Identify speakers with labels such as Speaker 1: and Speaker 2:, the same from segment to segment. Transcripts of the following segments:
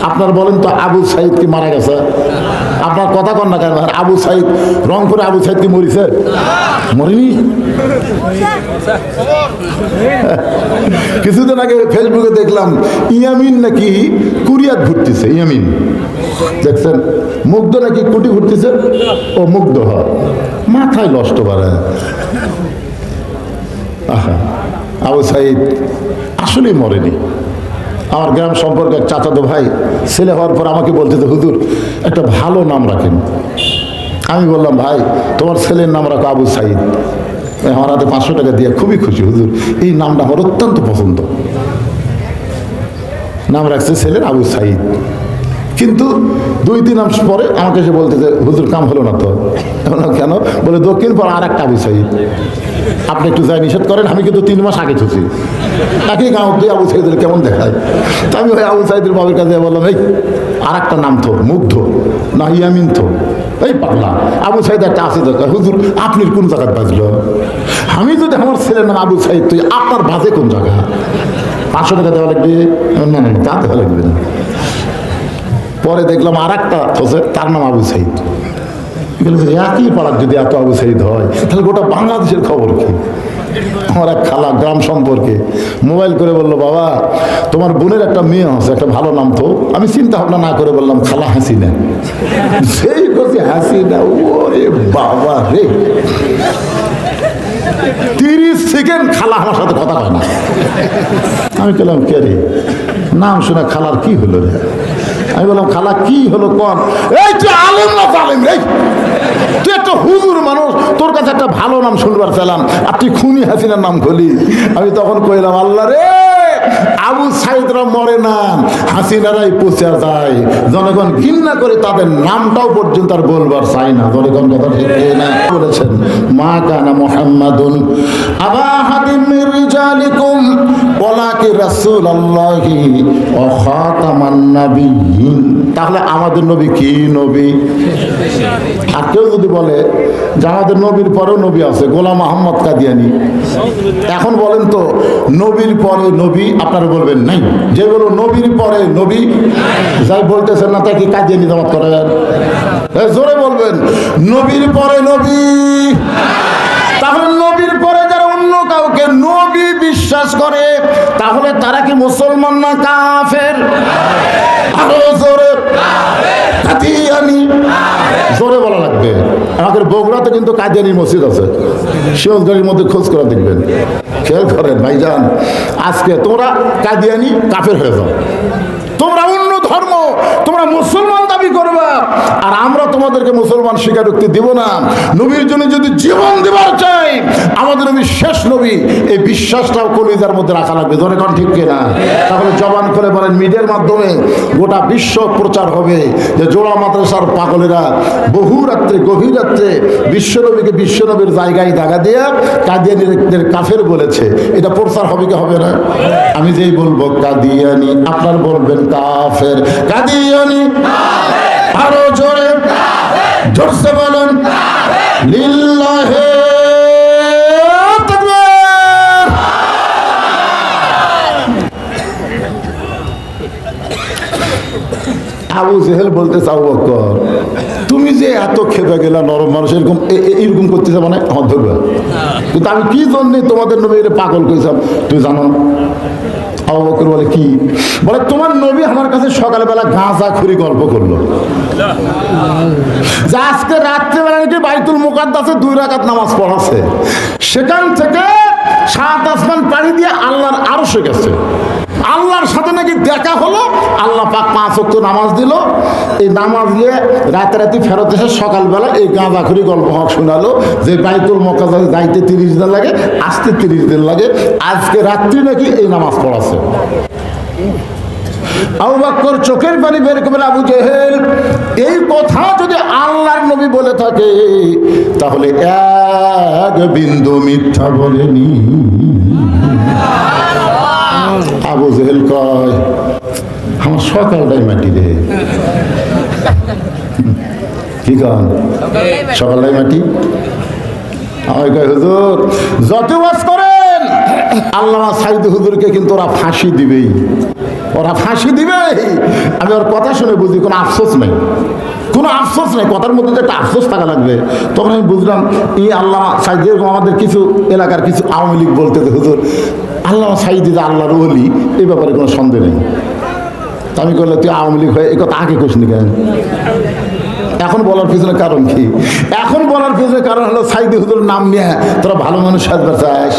Speaker 1: আপনার বলেন তো আবু সাইদ কি মারা গেছে? আপনার কথা কন না কেন? আবু সাইদ রংপুরে আবু সাইদ কি মরিছে? মরিনি। কিছুদিন আগে ফেসবুকে দেখলাম ইয়ামিন নাকি কুরিয়াত ঘুরতেছে। ইয়ামিন দেখছেন? মুগ্ধ নাকি কুটি ঘুরতেছে। ও মুগ্ধ হয়, মাথায় নষ্ট করে। আবু সাইদ আসলেই মরেনি। আমার গ্রাম সম্পর্কে এক চাচাতো ভাই ছেলে হওয়ার পর আমাকে বলতেছে, হুজুর একটা ভালো নাম রাখেন। আমি বললাম, ভাই তোমার ছেলের নাম রাখো আবু সাইদ। আমার হাতে 500 টাকা দিয়ে খুবই খুশি, হুজুর এই নামটা আমার অত্যন্ত পছন্দ। নাম রাখছে ছেলের আবু সাইদ। কিন্তু 2-3 মাস পরে আমাকে এসে বলতেছে, হুজুর কাম হলো না তো। কেন? বলে দক্ষিণ পর আর একটা আবু সাইদ। আপনি একটু যাই নিষেধ করেন, আমি কিন্তু 3 মাস আগে ছুছি একই গাঁও তুই আবু সাইদের কেমন দেখায়। তা আমি ওই আবু সাইদের বাবার কাছে বললাম, এই আর একটা নাম তো মুগ্ধ না ইয়ামিন তো, এই পাগলা আবু সাইদ একটা আছে দরকার। হুজুর আপনি কোন জায়গায় বাজলো? আমি যদি আমার ছেলের নাম আবু সাইদ, তুই আপনার বাজে কোন জায়গা? 500 টাকা দেওয়া লাগবে? না না তা দেওয়া লাগবে না। পরে দেখলাম আর একটা আছে, তার নাম আবু সাইদ। একই পাড়ার যদি এত আবু সাইদ হয়, তাহলে গোটা বাংলাদেশের খবর কি? আমার এক খালা গ্রাম সম্পর্কে মোবাইল করে বললো, বাবা তোমার বোনের একটা মেয়ে আছে, একটা ভালো নাম তো। আমি চিন্তা ভাবনা না করে বললাম, খালা হাসিনা। সেই করছি হাসিনা। ওরে বাবা রে, 30 সেকেন্ড খালা আমার সাথে কথা হয় না। আমি বললাম, কে রে? নাম শুনে খালার কি হলো রে? আমি বললাম, খালা কি হলো কন? এই তুই আলেম না জালেম রে? তুই একটা হুজুর মানুষ, তোর কাছে একটা ভালো নাম শুনবার চাইলাম, আর তুই খুনি হাসিনার নাম খলি। আমি তখন কইলাম, আল্লাহ রে, আবু সাইদরা মরে না, হাসিনারাই পচে যায়। জনগণ ঘৃণা করে তাদের নামটাও পর্যন্ত আর বলবার চাই না। জনগণ কথা ঠিক না বলেছেন, মা কানা মুহাম্মাদুন আবা আহাদিন মির রিজালিকুম ওয়ালাকিন রাসূলুল্লাহি ওয়া খাতামান নাবিয়্যিন। তাহলে আমাদের নবী কি নবী? আর কেউ যদি বলে যে আমাদের নবীর পরেও নবী আছে, গোলাম আহমদ কাদিয়ানি, এখন বলেন তো নবীর পরে নবী আপনারা বলবেন নাই? যেগুলো নবীর পরে নবী যাই বলতেছেন না, তাই কি কাদিয়ানি জামাত করেন? জোরে বলবেন, নবীর পরে নবী। তাহলে নবীর পরে যারা অন্য কাউকে নবী বিশ্বাস করে, তাহলে তারা কি মুসলমান না কাফের? আরো জোরে কাদিয়ানি, জোরে বলা লাগবে। আমাদের বগুড়াতে কিন্তু কাদিয়ানি মসজিদ আছে, শিওজগাড়ির মধ্যে খোঁজ করে দেখবেন। খেয়াল করেন ভাইজান, আজকে তোমরা কাদিয়ানি কাফের হয়ে যাও, তোমরা অন্য ধর্ম, তোমরা মুসলমান দাবি করবা, আর আমরা তোমাদেরকে মুসলমান স্বীকারোক্তি দিব না। নবীর জন্য যদি জীবন দেবার চাই, আমাদের নবী শেষ নবী, এই বিশ্বাসটাও কলিজার মধ্যে রাখা লাগবে। ধরে কোন ঠিক কিনা? তাহলে জবান করে বলেন, মিডিয়ার মাধ্যমে গোটা বিশ্ব প্রচার হবে যে জোড়া মাদ্রাসার পাগলেরা বহু রাত্রে গভীর রাত্রে বিশ্বনবীকে বিশ্বনবীর জায়গায় দাগা দিয়ে কাদিয়ানিদের কাফের বলেছে। এটা প্রচার হবে কি হবে না? আমি যেই বলবো কাদিয়ানি, আপনার বলবেন কাফের। কাদিয়ানি আরো জোরে জোরসে বলেন, লিল্লাহি তাকবীর। আবু জেহেল বলতে চাও, বকর তুমি যে এত খেপে গেলা, নরম মানুষ এরকম করতেছে, মানে আমার ধরবে। কিন্তু আমি কি জন্য তোমাদের নবী পাগল করেছিলাম তুই জানো? আবু বকর বলে, কি? বলে, তোমার নবী আমার কাছে সকালবেলা গাঁজা খুরি গল্প করলো, যে আজকে রাত্রেবেলা নাকি বাইতুল মুকাদ্দাসে 2 রাকাত নামাজ পড়াছে, সেখান থেকে 7 আসমান পাড়ি দিয়ে আল্লাহর আরশে গেছে, আল্লাহর সাথে নাকি দেখা হলো, আল্লাহ পাক 5 ওয়াক্ত নামাজ দিল। এই নামাজ দিয়ে রাতারাতি ফেরত এসে সকালবেলা এই গাঁজাখুরি গল্প হক শোনালো যে বাইতুল মুকাদ্দাসে যাইতে 30 দিন লাগে, আসতে 30 দিন লাগে, আজকে রাত্রি নাকি এই নামাজ পড়াছে। আবু বকর চোখের পানি বের করে, আবু জেহেল এই কথা যদি আল্লাহর নবী বলে থাকে, তাহলে এক বিন্দু মিথ্যা বলেনি। আবু জেহেল কয়, আমার সকালটাই মাটি রে। কি কন? সকালটাই মাটি। আমি কই, হুজুর যত ওয়াজ করেন, আল্লামা সাইদ হুজুরকে কিন্তু ওরা ফাঁসি দিবেই। ওরা ফাঁসি দিবে। আমি ওর কথা শুনে বুঝি কোনো আফসোস নেই, কোনো আফসোস নেই, কথার মধ্যে যে একটা আফসোস থাকা লাগবে। তখন আমি বুঝলাম এই আল্লাহ সাইদ, যেরকম আমাদের কিছু এলাকার কিছু আওয়ামী লীগ বলতে হুজুর আল্লাহ সাইদি যে আল্লাহর ওলি, এই ব্যাপারে কোনো সন্দেহ নেই। তা আমি করলে তুই আওয়ামী লীগ হয়ে এই কথা আগে কোস নি কেন? এখন বলার পিছনে কারণ কি? এখন বলার পিছনে কারণ হলো সাইদি হুজুর নাম নিয়ে তোরা ভালো মানুষ সাজতে চাস।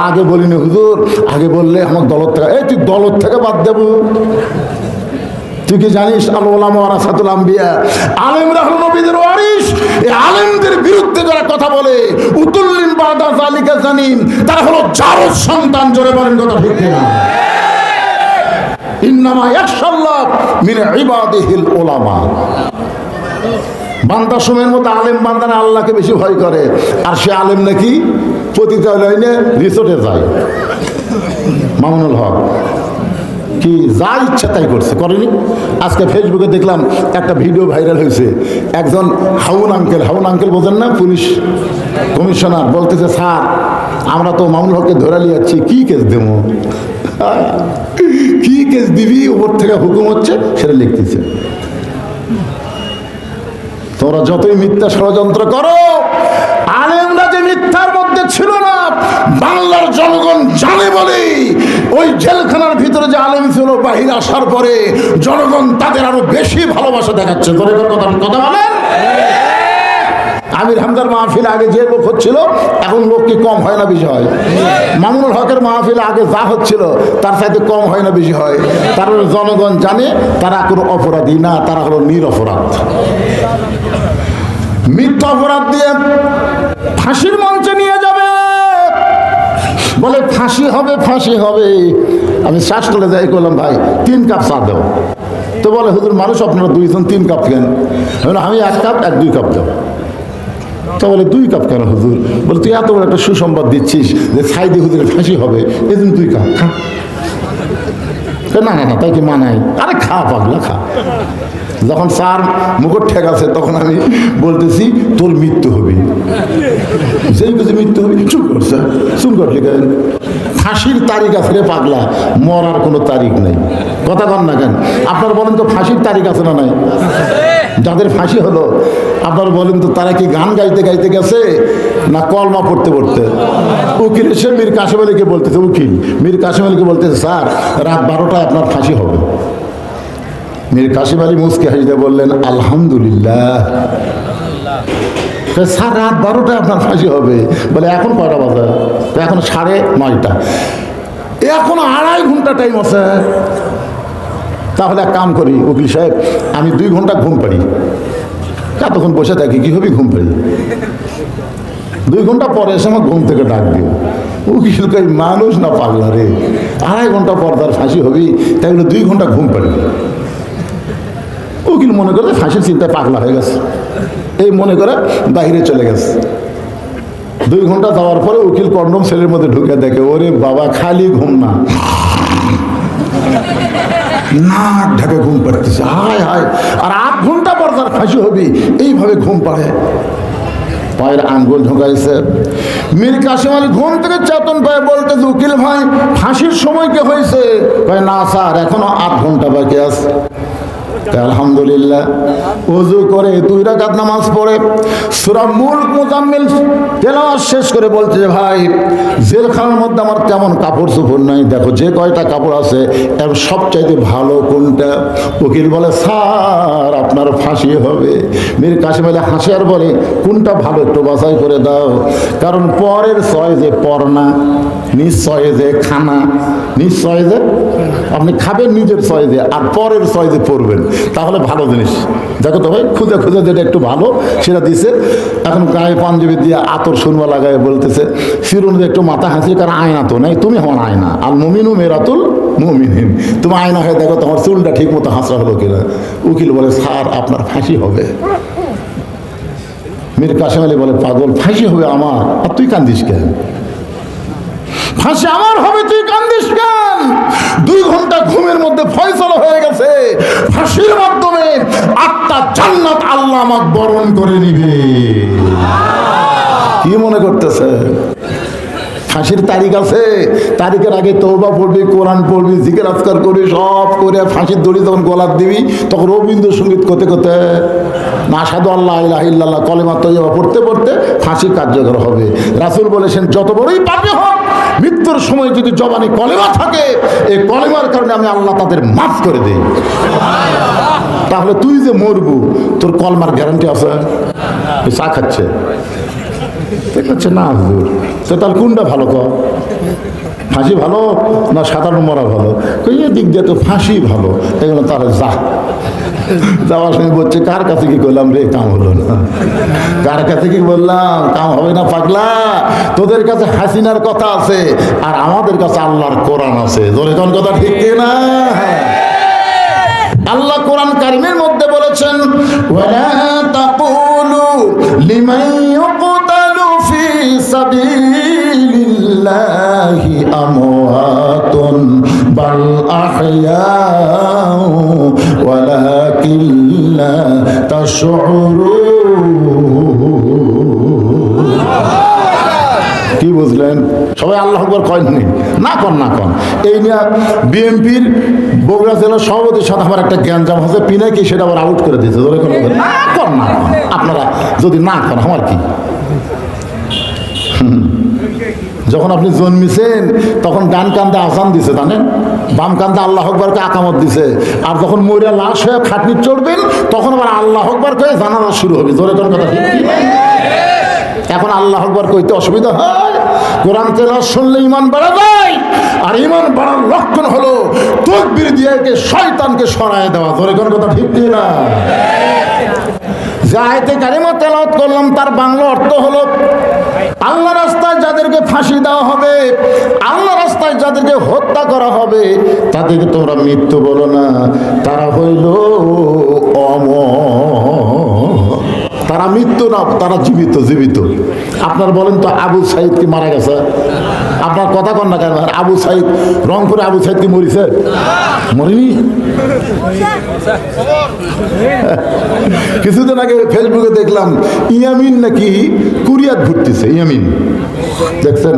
Speaker 1: আগে বলিনি হুজুর, আগে বললে আমার দলত থেকে, এই তুই দলত থেকে বাদ দেবো। তুই কি জানিস আলেমরা হলো নবীদের ওয়ারিস। এই আলেমদের বিরুদ্ধে যারা কথা বলে উতুল্লিন বাদা জালিকা জানিন, তারা হলো জারজ সন্তান। জোরে বলেন কথা ঠিক না? ইন্নামা ইয়াখশাল্লাহ মিন ইবাদিহিল উলামা। বান্দা সময়ের মতো আলেম বান্দারা আল্লাহকে বেশি ভয় করে। আর সে আলেম নাকি পতিতালয়ে রিসোর্টে যায়। মামুনুল হক কি যা ইচ্ছা তাই করছে, করেনি? আজকে ফেসবুকে দেখলাম একটা ভিডিও ভাইরাল হয়েছে। একজন হাউন আঙ্কেল বোঝেন না, পুলিশ কমিশনার, বলতেছে স্যার আমরা তো মামুনুল হককে ধরে নিয়ে যাচ্ছি, কি কেস দেব? কি কেস দিবি? ওপর থেকে হুকুম হচ্ছে, সেটা লিখতেছে। তোমরা যতই মিথ্যা ষড়যন্ত্র করো, আলেমরা যে মিথ্যার মধ্যে ছিল না বাংলার জনগণ জানে বলে ওই জেলখানার ভিতরে যে আলেম ছিল, বাহির আসার পরে জনগণ তাদের আরো বেশি ভালোবাসা দেখাচ্ছে। কথা বলেন। আমির হামজার মাহফিল আগে যে লোক হচ্ছিল, এখন লোক কি কম হয় না বেশি হয়? মামুনুল হকের মাহফিল আগে যা হচ্ছিল তার সাথে কম হয় না বেশি হয়? তার জনগণ জানে তারা কোনো অপরাধী না, তারা হলো নিরপরাধ। মিথ্যা অপরাধ দিয়ে ফাঁসির মঞ্চে নিয়ে যাবে, বলে ফাঁসি হবে ফাঁসি হবে। আমি শ্বাস করে যাই করলাম, ভাই 3 কাপ চা দাও। তো বলে হুজুর মানুষ আপনারা 2 জন 3 কাপ কেন? আমি 1 কাপ 2 কাপ দাও। তো বলে 2 কাপ কেন হুজুর? বলে তুই এত বড় একটা সুসংবাদ দিচ্ছিস যে সাইদি হুজুরের ফাঁসি হবে, এই জন্য 2 কাপ খা। না না না, তাই কি মানাই? আরে খা পাগলা, খা। যখন স্যার মুকুট ঠেকাছে তখন আমি বলতেছি তোর মৃত্যু হবে। যেই কিছু মৃত্যু হবে, চুপ করছে, চুপ করলি কেন? ফাঁসির তারিখ আছে রে পাগলা, মরার কোনো তারিখ নেই। কথা কন না কেন? আপনার বলেন তো ফাঁসির তারিখ আছে না নাই? যাদের ফাঁসি হলো আপনার বলেন তো তারা কি গান গাইতে গাইতে গেছে না কলমা পড়তে পড়তে? উকিল এসে মীর কাসেম আলীকে বলতেছে, উকিল মীর কাসেম আলীকে বলতেছে স্যার রাত 12টায় আপনার ফাঁসি হবে। মীর কাসেম আলী মুসকে হাসিতে বললেন আলহামদুলিল্লাহ। স্যার রাত 12টায় আপনার ফাঁসি হবে? বলে এখন কয়টা বাজে? এখন 9:30। এখন 2.5 ঘন্টা টাইম আছে। তাহলে এক কাম করি উকিল সাহেব, আমি 2 ঘন্টা ঘুম পাড়ি। এতক্ষণ বসে থাকি, কি হবে ঘুম পাড়ি? 2 ঘন্টা পরে এসে আমার ঘুম থেকে ডাক দিও। উকিল কই মানুষ না পাগলা রে, 2.5 ঘন্টা পর তার ফাঁসি হবি, তাই বলে 2 ঘন্টা ঘুম পাড়ি। উকিল মনে করে ফাঁসির চিন্তায় পাগলা হয়ে গেছে, এই মনে করে বাইরে চলে গেছে। 2 ঘন্টা যাওয়ার পরে উকিল কন্ডম সেলের মধ্যে ঢুকে দেখে, ওরে বাবা খালি ঘুম না, নাক ঢাকে ঘুম পাড়তেছে, হায় হায়। আর 8 ঘন্টা পর তার ফাঁসি হবি, এইভাবে ঘুম পাড়ে। পায়ের আঙ্গুল ঢোকাইছে। মীর কাসেম আলী ঘুম থেকে চেতন পায়ে বলতেছে, উকিল ভাই ফাঁসির সময় কে হয়েছে? কয় না স্যার এখনো 8 ঘন্টা বাকি আছে। আলহামদুলিল্লাহ। ওযু করে 2 রাকাত নামাজ পড়ে সূরা মুলক মুজাম্মিল তেলাওয়াত শেষ করে বলছে, ভাই জেলখানার মধ্যে আমার তেমন কাপড় চোপড় নাই, দেখো যে কয়টা কাপড় আছে এর সবচাইতে ভালো কোনটা? উকিল বলে স্যার আপনার ফাঁসি হবে। মীর কাসেম আলী হাসে আর বলে কোনটা ভালো একটু বাছাই করে দাও, কারণ পরের চয়েজে পড়না, নিশ্চয়ে যে খানা, নিশ্চয় যে আপনি খাবেন নিজের চয়েজে, আর পরের চয়েজে পড়বেন, তাহলে ভালো জিনিস। দেখো তো ভাই খুঁজে খুঁজে যেটা একটু ভালো সেটা দিছে। এখন গায়ে পাঞ্জাবি দিয়ে আতর সুরমা লাগায় বলতেছে, ফিরুন একটু মাথা হাসি, কারণ আয়না তো নেই, তুমি হন আয়না, আর মুমিনু মেরাতুল মুমিনিন, তুমি আয়না হয়ে দেখো তোমার চুলটা ঠিক মতো হাসা হলো কিনা। উকিল বলে স্যার আপনার ফাঁসি হবে। মীর কাসেম আলী বলে পাগল, ফাঁসি হবে আমার, আর তুই কান্দিস কেন? ফাঁসি আমার হবে, তুই কান্দিস কেন? 2 ঘন্টা ঘুমের মধ্যে ফয়সালা হয়ে গেছে, ফাঁসির মাধ্যমে 8টা জান্নাত আল্লাহ আমাকে বরণ করে নিবে। কি মনে করতেছে? ফাঁসির তারিখ আছে, তারিখের আগে তওবা পড়বি, কোরআন পড়বি, জিকির আজকার করবি, সব করে ফাঁসির দড়ি যখন গলার দিবি তখন রবীন্দ্রসঙ্গীত করতে করতে আশহাদু আল্লা ইলাহা ইল্লাল্লাহ কলেমা তয়্যিবা পড়তে পড়তে ফাঁসি কার্যকর হবে। রাসূল বলেছেন যত বড়ই পাপী হোক মৃত্যুর সময় যদি জবানে কলেমা থাকে, এই কলেমার কারণে আমি আল্লাহ তাদের মাফ করে দিই। তাহলে তুই যে মরবু তোর কলমার গ্যারান্টি আছে? চা খাচ্ছে দেখছে না হুজুর, তো তাহলে কোনটা ভালো কর? ফাঁসি ভালো না সাধারণ মরা ভালো? কই দিক দিয়ে তো ফাঁসি ভালো। এগুলো তাহলে যাওয়ার সময় বলছে কার কাছে কি করলাম রে, কাম হলো না। কার কাছে কি বললাম, কাম হবে না পাগলা। তোদের কাছে হাসিনার কথা আছে আর আমাদের কাছে আল্লাহর কোরআন আছে। জোরে কোন কথা ঠিক না? আল্লাহ কোরআন কারিমের মধ্যে বলেছেন ওয়ালা তাকুলু লিমান ইউকতালু ফি সাবিলিল্লাহি আমওয়াতুন বাল আহইয়াউ ওয়ালাকিন লা তাশউরুন। কি বুঝলেন? সবাই আল্লাহ আকবার কয়নি? না কন না কন। এই নিয়ে বিএনপির বগুড়া জেলার সভাপতির সাথে আমার একটা জ্ঞানজাম হচ্ছে, পিনাকি সেটা আবার আউট করে দিয়েছে। ধরে কোন না কন না কন। আপনারা যদি না কন আমার কি? যখন আপনি জন্মিছেন তখন ডান কান্দে আজান দিছে জানেন, বাম কান্দে আল্লাহ আকবারকে আকামত দিছে, আর যখন মরিয়া লাশ হয়ে খাটনি চড়বেন তখন আবার আল্লাহ আকবার করে জানাজা শুরু হবে। জোরে কোন কথা ঠিক? এখন আল্লাহ আকবার কইতে অসুবিধা হয়? কোরআন তেলাওয়াত শুনলে ঈমান বাড়া যায়, আর ঈমান বাড়ার লক্ষণ হলো তাকবীর দিয়ে শয়তানকে সরায় দেওয়া। জোরে কোন কথা ঠিক না? যে আয়াতে কারিমা তেলাওয়াত করলাম তার বাংলা অর্থ হলো আল্লাহ রাস্তায় যাদেরকে ফাঁসি দেওয়া হবে, আল্লাহ রাস্তায় যাদেরকে হত্যা করা হবে তাদেরকে তোমরা মৃত্যু বলো না, তারা হইল অমর। তারা মৃত্যু না, তারা জীবিত। জীবিত আপনার বলেন তো আবু সাইদ কি মারা গেছে? আপনার কথা কন না কেন? আবু সাইদ রংপুরে আবু সাইদ কি মরিছে? মরিনি। কিছুদিন আগে ফেসবুকে দেখলাম ইয়ামিন নাকি কুরিয়াত ঘুরতেছে। ইয়ামিন দেখছেন?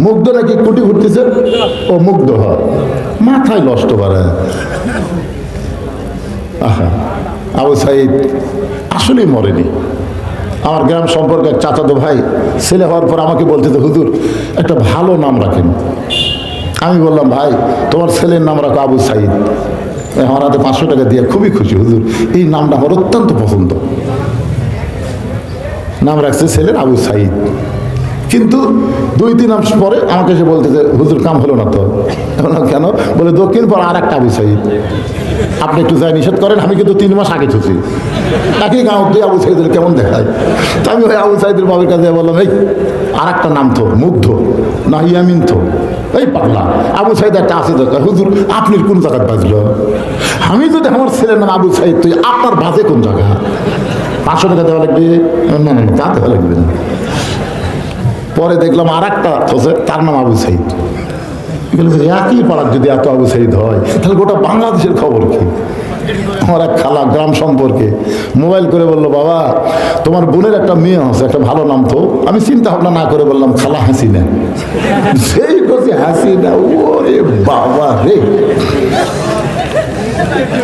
Speaker 1: মুগ্ধ নাকি কুটি ঘুরতেছে। ও মুগ্ধ হয়, মাথায় নষ্ট করে। আহা, আবু সাইদ আসলেই মরেনি। আমার গ্রাম সম্পর্কে এক চাচাতো ভাই ছেলে হওয়ার পর আমাকে বলতেছে হুজুর একটা ভালো নাম রাখেন। আমি বললাম ভাই তোমার ছেলের নাম রাখো আবু সাইদ। আমার হাতে 500 টাকা দিয়ে খুবই খুশি, হুজুর এই নামটা আমার অত্যন্ত পছন্দ। নাম রাখছে ছেলের আবু সাইদ। কিন্তু 2-3 মাস পরে আমাকে এসে বলতেছে হুজুর কাম হলো না তো। কেন? বলে দক্ষিণ পর আর একটা আবু সাইদ। আপনি একটু যাই নিষেধ করেন, আমি কিন্তু 3 মাস আগে থুছি। একই গাঁও দিয়ে আবু সাইদের কেমন দেখায়। তো আমি ওই আবু সাইদের বাবার কাছে বললাম এই আর একটা নাম তো মুগ্ধ না ইয়ামিন তো। এই পাগলা আবু সাইদ একটা আছে দরকার। হুজুর আপনি কোন জায়গায় বাজলো? আমি যদি আমার ছেলের নাম আবু সাইদ, তুই আপনার বাজে কোন জায়গা? 500 টাকা দেওয়া লাগবে? না না তা দেওয়া লাগবে না। পরে দেখলাম আর একটা তার নাম আবু সাইদ। একই পাড়ার যদি এত আবু সাইদ হয় তাহলে গোটা বাংলাদেশের খবর কি? আমার এক খালা গ্রাম সম্পর্কে মোবাইল করে বললো বাবা তোমার বোনের একটা মেয়ে আছে, একটা ভালো নাম তো। আমি চিন্তা ভাবনা না করে বললাম খালা হাসিনা। সেই কথা হাসিনা, ওরে বাবা রে,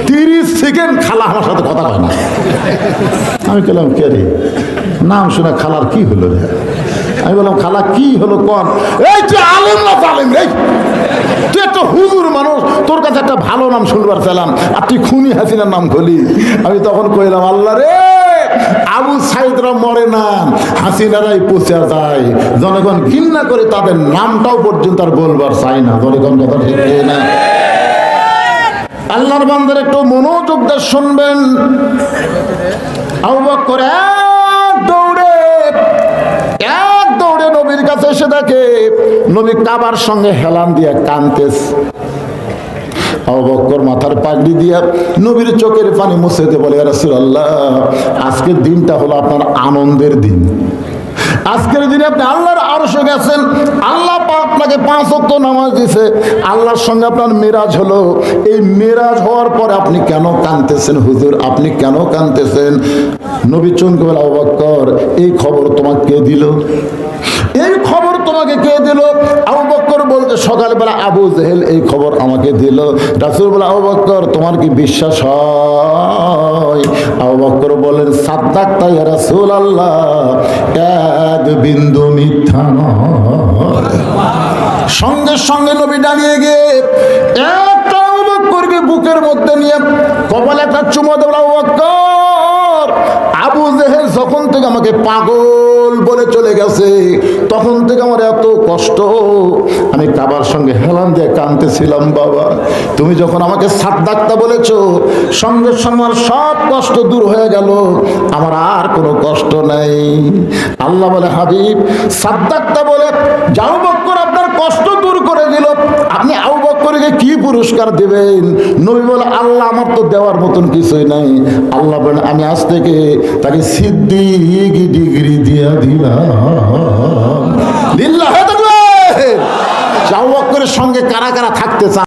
Speaker 1: 30 সেকেন্ড খালা আমার সাথে কথা হয় না। আমি বললাম কে রে? নাম শুনে খালার কি হলো রে? আমি বললাম খালা কি হলো কন? এই তুই আলেম না জালেম রে? তুই একটা হুজুর মানুষ, তোর কাছে একটা ভালো নাম শুনবার চাইলাম আর তুই খুনি হাসিনার নাম খলি। আমি তখন কইলাম আল্লাহ রে, আবু সাইদরা মরে না, হাসিনারাই পচে যায়। জনগণ ঘৃণা করে তাদের নামটাও পর্যন্ত আর বলবার চাই না। জনগণ কথা ঠিক না? আল্লাহর বান্দার একটু মনোযোগ দিয়ে শুনবেন। আবু বকর এক দৌড়ে নবীর কাছে এসে দেখে নবী কাবার সঙ্গে হেলান দিয়ে কাঁদতেছে। আবু বকর মাথার পাগড়ি দিয়ে নবীর চোখের পানি মুছে দিয়ে বলে ইয়া রাসূলুল্লাহ আজকের দিনটা হলো আপনার আনন্দের দিন। আজকের দিনে আপনি আল্লাহর আরশে গেছেন, আল্লাহ পাক আপনাকে 5 ওয়াক্ত নামাজ দিয়েছে, আল্লাহর সঙ্গে আপনার মেরাজ হলো। এই মেরাজ হওয়ার পরে আপনি কেন কাঁদতেছেন হুজুর? আপনি কেন কাঁদতেছেন? নবী চমকে বলে আবু বকর এই খবর তোমাকে কে দিল? এই খবর তোমাকে আমাকে কে দিল? আবু বকর বলতে সকালবেলা আবু জেহেল এই খবর আমাকে দিল। রাসূল বলে, আবু বকর তোমার কি বিশ্বাস হয়? আবু বকর বলেন, সাদ্দাকতা ইয়া রাসূলুল্লাহ, এক বিন্দু মিথ্যা নয়। সঙ্গে সঙ্গে নবী দাঁড়িয়ে গিয়ে একটা আবু বকরকে বুকের মধ্যে নিয়ে কপালে একটা চুমো দেব। আবু বকর, আবু জেহেল যখন থেকে আমাকে পাগল বলে চলে গেছে, তখন থেকে আমার এত কষ্ট, আমি কাবার সঙ্গে হেলান দিয়ে কাঁদতেছিলাম। বাবা, তুমি যখন আমাকে সাদ্দাকতা বলেছো, সঙ্গে সঙ্গে আমার সব কষ্ট দূর হয়ে গেল, আমার আর কোনো কষ্ট নাই। আল্লাহ বলে, হাবিব সাদ্দাকতা বলে আবু বকর আপনার কষ্ট দূর করে দিল, আপনি আবু বকরকে কি পুরস্কার দেবেন? নবী বলে, আল্লাহ আমার তো দেওয়ার মতন কিছুই নাই। আল্লাহ বলেন, আমি আজ থেকে তাকে সিদ্দিক ডিগ্রি দিয়া দিলাম। লিল্লাহ তাকবীর। আবু বকরের সঙ্গে কারা কারা থাকতে চান?